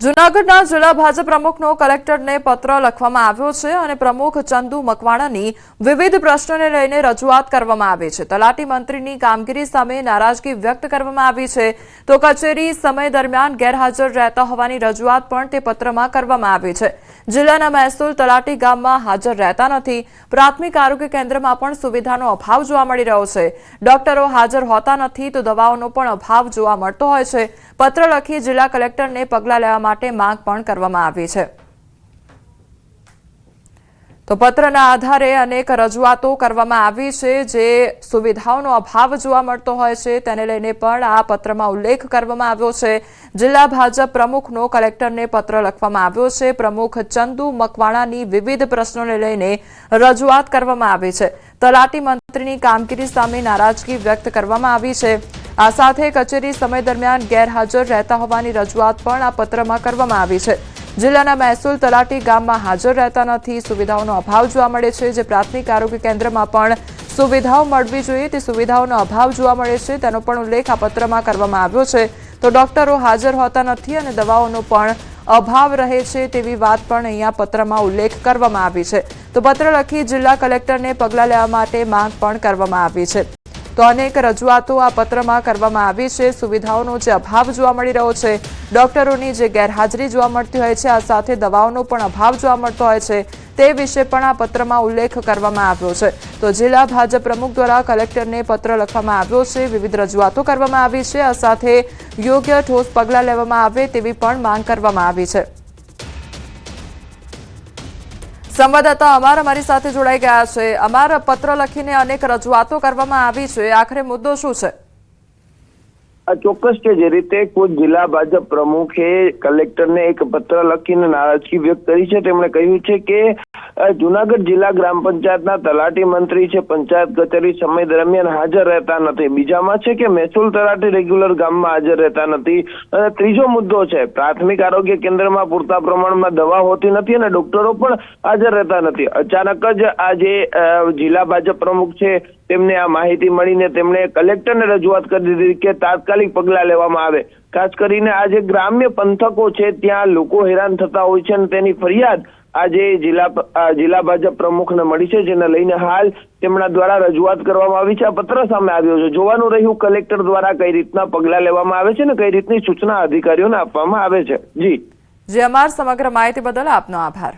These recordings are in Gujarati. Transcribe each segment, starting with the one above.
જૂનાગઢના જિલ્લા ભાજપ પ્રમુખનો કલેક્ટરને પત્ર લખવામાં આવ્યો છે અને પ્રમુખ ચંદુ મકવાણાની વિવિધ પ્રશ્નોને લઈને રજૂઆત કરવામાં આવી છે। તલાટી મંત્રીની કામગીરી સામે નારાજગી વ્યક્ત કરવામાં આવી છે તો કચેરી સમય દરમિયાન ગેરહાજર રહેતા હોવાની રજૂઆત પણ તે પત્રમાં કરવામાં આવી છે। જિલ્લાના મહેસૂલ તલાટી ગામમાં હાજર રહેતા નથી। પ્રાથમિક આરોગ્ય કેન્દ્રમાં પણ સુવિધાનો અભાવ જોવા મળી રહ્યો છે। ડોક્ટરો હાજર હોતા નથી તો દવાઓનો પણ અભાવ જોવા મળતો હોય છે। પત્ર લખી જિલ્લા કલેક્ટરને પગલાં લેવા માટે માંગ પણ કરવામાં આવી છે। તો પત્રના આધારે અનેક રજૂઆતો કરવામાં આવી છે જે સુવિધાઓનો અભાવ જોવા મળતો હોય છે તેને લઈને પણ આ પત્રમાં ઉલ્લેખ કરવામાં આવ્યો છે। જિલ્લા ભાજપ પ્રમુખનો કલેક્ટરને પત્ર લખવામાં આવ્યો છે। પ્રમુખ ચંદુ મકવાણાની વિવિધ પ્રશ્નોને લઈને રજૂઆત કરવામાં આવી છે। તલાટી મંત્રીની કામગીરી સામે નારાજગી વ્યક્ત કરવામાં આવી છે। આ સાથે કચેરી સમય દરમિયાન ગેરહાજર રહેતા હોવાની રજૂઆત પણ આ પત્રમાં કરવામાં આવી છે। જિલ્લાના મહેસૂલ તલાટી ગામમાં હાજર રહેતા નથી। સુવિધાઓનો અભાવ જોવા મળે છે જે પ્રાથમિક આરોગ્ય કેન્દ્રમાં પણ સુવિધાઓ મળવી જોઈએ તે સુવિધાઓનો અભાવ જોવા મળે છે તેનો પણ ઉલ્લેખ આ પત્રમાં કરવામાં આવ્યો છે। તો ડોક્ટરો હાજર હોતા નથી અને દવાઓનો પણ અભાવ રહે છે તેવી વાત પણ અહીંયા પત્રમાં ઉલ્લેખ કરવામાં આવી છે। તો પત્ર લખી જિલ્લા કલેક્ટરને પગલાં લેવા માટે માંગ પણ કરવામાં આવી છે। તો અનેક રજૂઆતો આ પત્રમાં કરવામાં આવી છે। સુવિધાઓનો જે અભાવ જોવા મળી રહ્યો છે, ડોક્ટરોની જે ગેરહાજરી જોવા મળતી હોય છે, આ સાથે દવાઓનો પણ અભાવ જોવા મળતો હોય છે તે વિશે પણ આ પત્રમાં ઉલ્લેખ કરવામાં આવ્યો છે। તો જિલ્લા ભાજપ પ્રમુખ દ્વારા કલેક્ટરને પત્ર લખવામાં આવ્યો છે। વિવિધ રજૂઆતો કરવામાં આવી છે। આ સાથે યોગ્ય ઠોસ પગલાં લેવામાં આવે તેવી પણ માંગ કરવામાં આવી છે। સંવાદદાતા અમર અમારી સાથે જોડાઈ ગયા છે। અમર, પત્ર લખીને અનેક રજૂઆતો કરવામાં આવી છે, આખરે મુદ્દો શું છે? ચોક્કસ છે જે રીતે ખુદ જિલ્લા ભાજપ પ્રમુખે કલેક્ટરને એક પત્ર લખીને નારાજગી વ્યક્ત કરી છે। તેમણે કહ્યું છે કે જૂનાગઢ જિલ્લા ગ્રામ પંચાયતના તલાટી મંત્રી છે પંચાયત કચેરી સમય દરમિયાન હાજર રહેતા નથી। બીજામાં છે કે મહેસૂલ તલાટી રેગ્યુલર ગામમાં હાજર રહેતા નથી। અને ત્રીજો મુદ્દો છે પ્રાથમિક આરોગ્ય કેન્દ્રમાં પૂરતા પ્રમાણમાં દવા હોતી નથી અને ડોક્ટરો પણ હાજર રહેતા નથી। અચાનક જ આ જે જિલ્લા ભાજપ પ્રમુખ છે તેમને આ માહિતી મળીને તેમણે કલેક્ટરને રજૂઆત કરી દીધી કે તાત્કાલિક પગલાં લેવામાં આવે। ખાસ કરીને આ જે ગ્રામ્ય પંથકો છે ત્યાં લોકો હેરાન થતા હોય છે અને તેની ફરિયાદ આજે જિલ્લા ભાજપ પ્રમુખને મળી છે, જેને લઈને હાલ તેમના દ્વારા રજૂઆત કરવામાં આવી છે। આ પત્ર સામે આવ્યો છે। જોવાનું રહ્યું કલેક્ટર દ્વારા કઈ રીતના પગલાં લેવામાં આવે છે ને કઈ રીતની સૂચના અધિકારીઓને આપવામાં આવે છે। જી અમાર સમગ્ર માહિતી બદલ આપનો આભાર।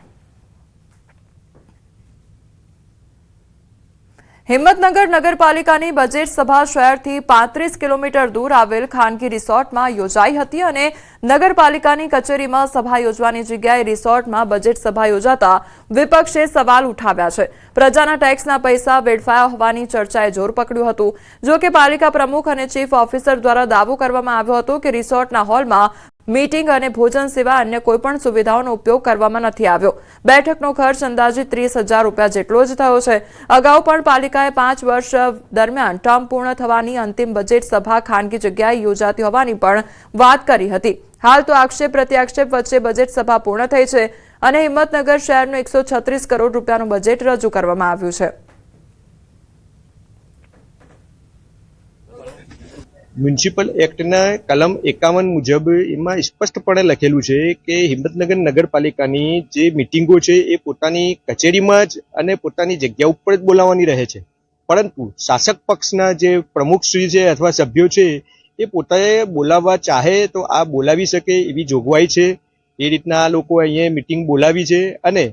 હિંમતનગર નગરપાલિકાની બજેટ સભા શહેરથી 35 કિલોમીટર દૂર આવેલ ખાનગી રિસોર્ટમાં યોજાઈ હતી અને નગરપાલિકાની કચેરીમાં સભા યોજવાની જગ્યાએ રિસોર્ટમાં બજેટ સભા યોજાતા વિપક્ષે સવાલ ઉઠાવ્યા છે। પ્રજાના ટેક્સના પૈસા વેડફાયા હોવાની ચર્ચાએ જોર પકડ્યું હતું। જો કે પાલિકા પ્રમુખ અને ચીફ ઓફિસર દ્વારા દાવો કરવામાં આવ્યો હતો કે રિસોર્ટના હોલમાં મીટિંગ અને ભોજન સિવાય અન્ય કોઈપણ સુવિધાઓનો ઉપયોગ કરવામાં નથી આવ્યો। બેઠકનો ખર્ચ અંદાજિત 30,000 રૂપિયા જેટલો જ થયો છે। અગાઉ પણ પાલિકાએ 5 વર્ષ દરમિયાન ટર્મ પૂર્ણ થવાની અંતિમ બજેટ સભા ખાનગી જગ્યાએ યોજાતી હોવાની પણ વાત કરી હતી। હાલ તો આક્ષેપ પ્રત્યાક્ષેપ વચ્ચે બજેટ સભા પૂર્ણ થઈ છે અને હિંમતનગર શહેરનું 136 કરોડ રૂપિયાનું બજેટ રજૂ કરવામાં આવ્યું છે। મ્યુનિસિપલ એક્ટના કલમ 51 મુજબ એમાં સ્પષ્ટપણે લખેલું છે કે હિંમતનગર નગરપાલિકાની જે મિટિંગો છે એ પોતાની કચેરીમાં જ અને પોતાની જગ્યા ઉપર જ બોલાવવાની રહે છે, પરંતુ શાસક પક્ષના જે પ્રમુખશ્રી છે અથવા સભ્યો છે એ પોતાએ બોલાવવા ચાહે તો આ બોલાવી શકે એવી જોગવાઈ છે। એ રીતના આ લોકો અહીંયા મિટિંગ બોલાવી છે અને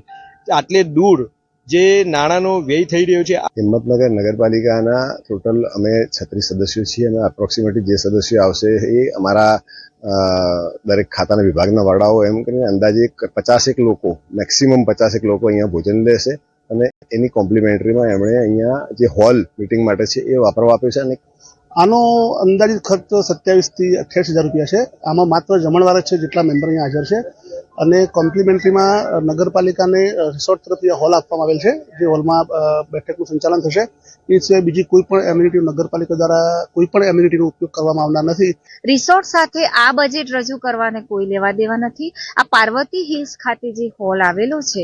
આટલે દૂર જે નાણાંનો વ્યય થઈ રહ્યો છે। હિંમતનગર નગરપાલિકાના ટોટલ અમે 36 સદસ્યો છીએ અને એપ્રોક્સિમેટલી જે સદસ્યો આવશે એ અમારા દરેક ખાતાના વિભાગના વડાઓ એમ કરીને અંદાજે 50 લોકો મેક્સિમમ 50 લોકો અહીંયા ભોજન લેશે અને એની કોમ્પ્લિમેન્ટરીમાં એમણે અહીંયા જે હોલ મીટિંગ માટે છે એ વાપરવા આપ્યો છે। અને આનો અંદાજિત ખર્ચ 27 થી 28,000 રૂપિયા છે। આમાં માત્ર જમણવાર જ છે જેટલા મેમ્બર અહીંયા હાજર છે અને કોમ્પ્લિમેન્ટરીમાં નગરપાલિકાને રિસોર્ટ તરફથી હોલ આપવામાં આવેલ છે જે હોલમાં બેઠકનું સંચાલન થશે। એ સિવાય બીજી કોઈ પણ એમ્યુનિટી નગરપાલિકા દ્વારા કોઈ પણ એમ્યુનિટીનો ઉપયોગ કરવામાં આવનાર નથી। રિસોર્ટ સાથે આ બજેટ રજૂ કરવાને કોઈ લેવા દેવા નથી। આ પાર્વતી હિલ્સ ખાતે જે હોલ આવેલો છે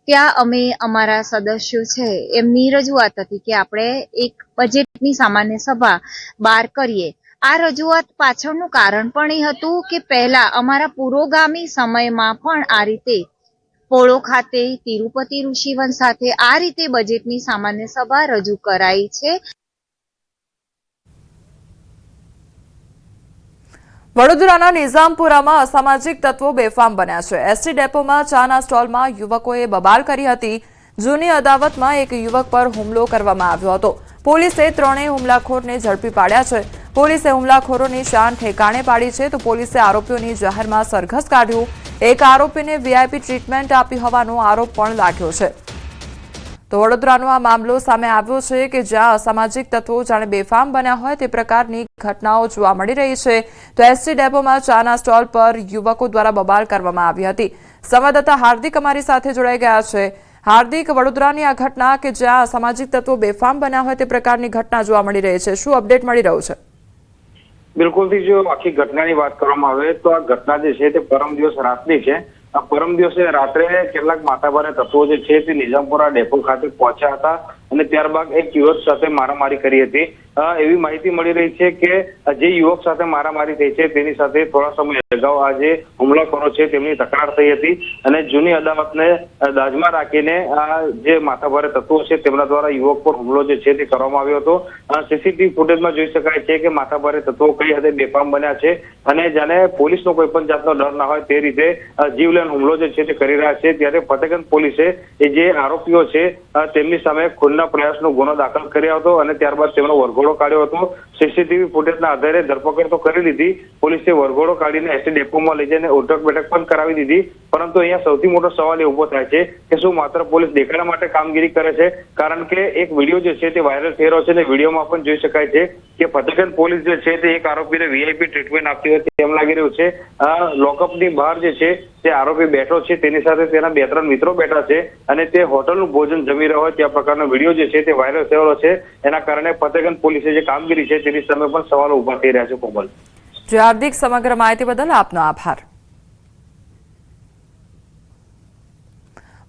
ત્યાં અમે અમારા સદસ્યો છે એમની રજૂઆત હતી કે આપણે એક બજેટની સામાન્ય સભા બહાર કરીએ આ રજૂઆત પાછળનું કારણ પણ એ હતું કે પહેલા અમારા પુરોગામી સમયમાં પણ આ રીતે પોળો ખાતે તિરુપતિ ઋષિવન સાથે આ રીતે બજેટની સામાન્ય સભા રજૂ કરાઈ છે. વડોદરાના નિઝામપુરામાં અસામાજિક તત્વો બેફામ બન્યા છે. એસટી ડેપોમાં ચાના સ્ટોલમાં યુવકોએ બબાલ કરી હતી. જૂની અદાવતમાં એક યુવક પર હુમલો કરવામાં આવ્યો હતો. પોલીસે ત્રણેય હુમલાખોરને ઝડપી પાડ્યા છે. પોલીસે હુમલાખોરોની શાન ઠેકાણે પાડી છે તો પોલીસે આરોપીઓની જાહેરમાં સરઘસ કાઢ્યું. એક આરોપીને વીઆઈપી ટ્રીટમેન્ટ આપી હોવાનો આરોપ પણ લાગ્યો છે. તો વડોદરાનો આ મામલો સામે આવ્યો છે કે જ્યાં અસામાજિક તત્વો જાણે બેફામ બન્યા હોય તે પ્રકારની ઘટનાઓ જોવા મળી રહી છે. તો એસટી ડેપોમાં ચાના સ્ટોલ પર યુવકો દ્વારા બબાલ કરવામાં આવી હતી. સંવાદદાતા હાર્દિક અમારી સાથે જોડાઈ ગયા છે. હાર્દિક, વડોદરાની આ ઘટના કે જ્યાં અસામાજિક તત્વો બેફામ બન્યા હોય તે પ્રકારની ઘટના જોવા મળી રહી છે, શું અપડેટ મળી રહ્યું છે? બિલકુલથી જો આખી ઘટનાની વાત કરવામાં આવે તો આ ઘટના જે છે તે પરમ દિવસ રાતની છે. આ પરમ દિવસે રાત્રે કેટલાક માથાભારે તત્વો જે છે તે નિઝામપુરા ડેપો ખાતે પહોંચ્યા હતા અને ત્યારબાદ એક યુવક સાથે મારામારી કરી હતી. એવી માહિતી મળી રહી છે કે જે યુવક સાથે મારામારી થઈ છે તેની સાથે થોડા સમય અગાઉ આ જે હુમલાખોરો છે તેમની તકરાર થઈ હતી અને જૂની અદાવતને દાજમાં રાખીને આ જે માથાભારે તત્વો છે તેમના દ્વારા યુવક પર હુમલો જે છે તે કરવામાં આવ્યો હતો. સીસીટીવી ફૂટેજમાં જોઈ શકાય છે કે માથાભારે તત્વો કઈ હદે બેફામ બન્યા છે અને જાણે પોલીસનો કોઈ પણ જાતનો ડર ના હોય તે રીતે જીવલેણ હુમલો જે છે તે કરી રહ્યા છે. ત્યારે ફતેગંજ પોલીસે એ જે આરોપીઓ છે તેમની સામે ખૂનના પ્રયાસનો ગુનો દાખલ કર્યો હતો અને ત્યારબાદ તેમનો વરઘોડો કાઢ્યો હતો. સીસીટીવી ફૂટેજના આધારે ધરપકડ તો કરી લીધી. પોલીસે વરઘોડો કાઢીને એસટી ડેપોમાં લઈ જઈને ઉઠક બેઠક પણ કરાવી દીધી. પરંતુ અહીંયા સૌથી મોટો સવાલ એ ઉભો થાય છે કે શું માત્ર પોલીસ દેખાડા માટે કામગીરી કરે છે? કારણ કે એક વિડીયો જે છે તે વાયરલ થઈ રહ્યો છે અને વિડીયોમાં પણ જોઈ શકાય છે કે ફતેગંજ પોલીસ જે છે તે એક આરોપીને વીઆઈપી ટ્રીટમેન્ટ આપતી હતી તેમ લાગી રહ્યું છે. લોકઅપની બહાર જે છે તે આરોપી બેઠો છે, તેની સાથે તેના 2-3 મિત્રો બેઠા છે અને તે હોટલનું ભોજન જમી રહ્યો હોય ત્યાં પ્રકારનો વિડીયો જે છે તે વાયરલ થયેલો છે. એના કારણે ફતેગંજ પોલીસે જે કામગીરી છે તેની સામે પણ સવાલો ઉભા થઈ રહ્યા છે. કોમલ, હાર્દિક, સમગ્ર માહિતી બદલ આપનો આભાર.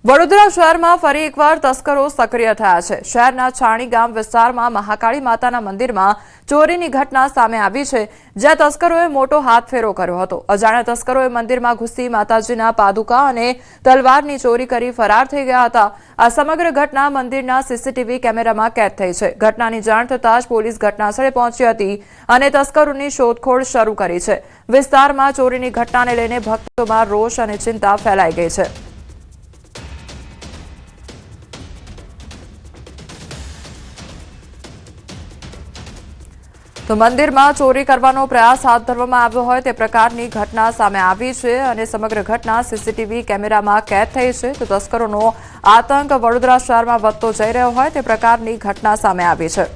વડોદરા શહેરમાં ફરી એકવાર તસ્કરો સક્રિય થયા છે. શહેરના છાણી ગામ વિસ્તારમાં મહાકાળી માતાના મંદિરમાં ચોરીની ઘટના સામે આવી છે, જ્યાં તસ્કરોએ મોટો હાથફેરો કર્યો હતો. અજાણ્યા તસ્કરોએ મંદિરમાં ઘૂસી માતાજીના પાદુકા અને તલવારની ચોરી કરી ફરાર થઈ ગયા હતા. આ સમગ્ર ઘટના મંદિરના સીસીટીવી કેમેરામાં કેદ થઈ છે. ઘટનાની જાણ થતાં જ પોલીસ ઘટનાસ્થળે પહોંચી હતી અને તસ્કરોની શોધખોળ શરૂ કરી છે. વિસ્તારમાં ચોરીની ઘટનાને લઈને ભક્તોમાં રોષ અને ચિંતા ફેલાઈ ગઈ છે. તો મંદિરમાં ચોરી કરવાનો પ્રયાસ હાથ ધરવામાં આવ્યો હોય તે પ્રકારની ઘટના સામે આવી છે અને સમગ્ર ઘટના સીસીટીવી કેમેરામાં કેદ થઈ છે. તો તસ્કરોનો આતંક વડોદરા શહેરમાં વધતો જઈ રહ્યો હોય તે પ્રકારની ઘટના સામે આવી છે.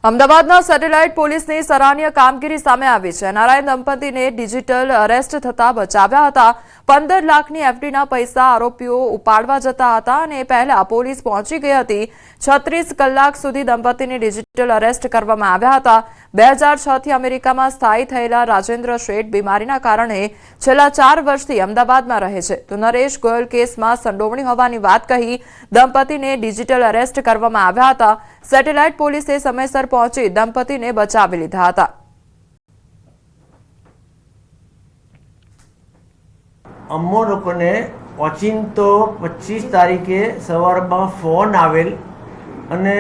અમદાવાદના સેટેલાઇટ પોલીસની સરાહનીય કામગીરી સામે આવી છે. નારાયણ દંપતીને ડિજિટલ અરેસ્ટ થતા બચાવ્યા હતા. 15 લાખની એફડીના પૈસા આરોપીઓ ઉપાડવા જતા હતા અને પહેલા પોલીસ પહોંચી ગઈ હતી. 36 કલાક સુધી દંપતીને ડિજિટલ અરેસ્ટ કરવામાં આવ્યા હતા. 2006થી અમેરિકામાં સ્થાયી થયેલા રાજેન્દ્ર શેઠ બીમારીના કારણે છેલ્લા 4 વર્ષથી અમદાવાદમાં રહે છે. તો નરેશ ગોયલ કેસમાં સંડોવણી હોવાની વાત કહી દંપતીને ડિજિટલ અરેસ્ટ કરવામાં આવ્યા હતા. સેટેલાઇટ પોલીસે સમયસર પહોંચી દંપતીને બચાવી લીધા હતા. અમો લોકોને ઓચિંતો 25 તારીખે સવારમાં ફોન આવેલ અને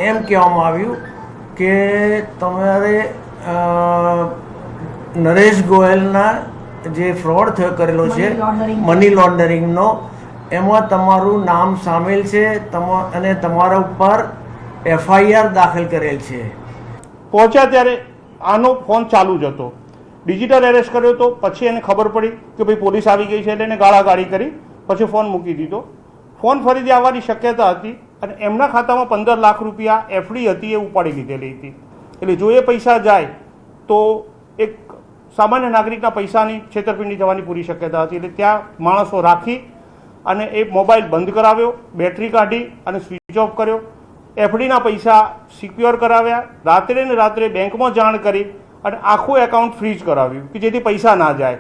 એમ કહેવામાં આવ્યું કે તમારે નરેશ ગોયલના જે ફ્રોડ કરેલો છે મની લોન્ડરિંગનો, એમાં તમારું નામ સામેલ છે અને તમારા ઉપર એફઆઈઆર દાખલ કરેલ છે. પહોંચ્યા ત્યારે આનો ફોન ચાલુ જ હતો. ડિજિટલ એરેસ્ટ કર્યો તો પછી એને ખબર પડી કે ભાઈ પોલીસ આવી ગઈ છે એટલે એને ગાળાગાળી કરી પછી ફોન મૂકી દીધો. ફોન ફરીથી આવવાની શક્યતા હતી અને એમના ખાતામાં 15 લાખ રૂપિયા એફડી હતી એ ઉપાડી લીધેલી હતી. એટલે જો એ પૈસા જાય તો એક સામાન્ય નાગરિકના પૈસાની છેતરપિંડી થવાની પૂરી શક્યતા હતી. એટલે ત્યાં માણસો રાખી અને એ મોબાઈલ બંધ કરાવ્યો, બેટરી કાઢી અને સ્વિચ ઓફ કર્યો. એફડીના પૈસા સિક્યોર કરાવ્યા. રાત્રે ને રાત્રે બેંકમાં જાણ કરી અને આખું એકાઉન્ટ ફ્રીઝ કરાવ્યું કે જેથી પૈસા ના જાય.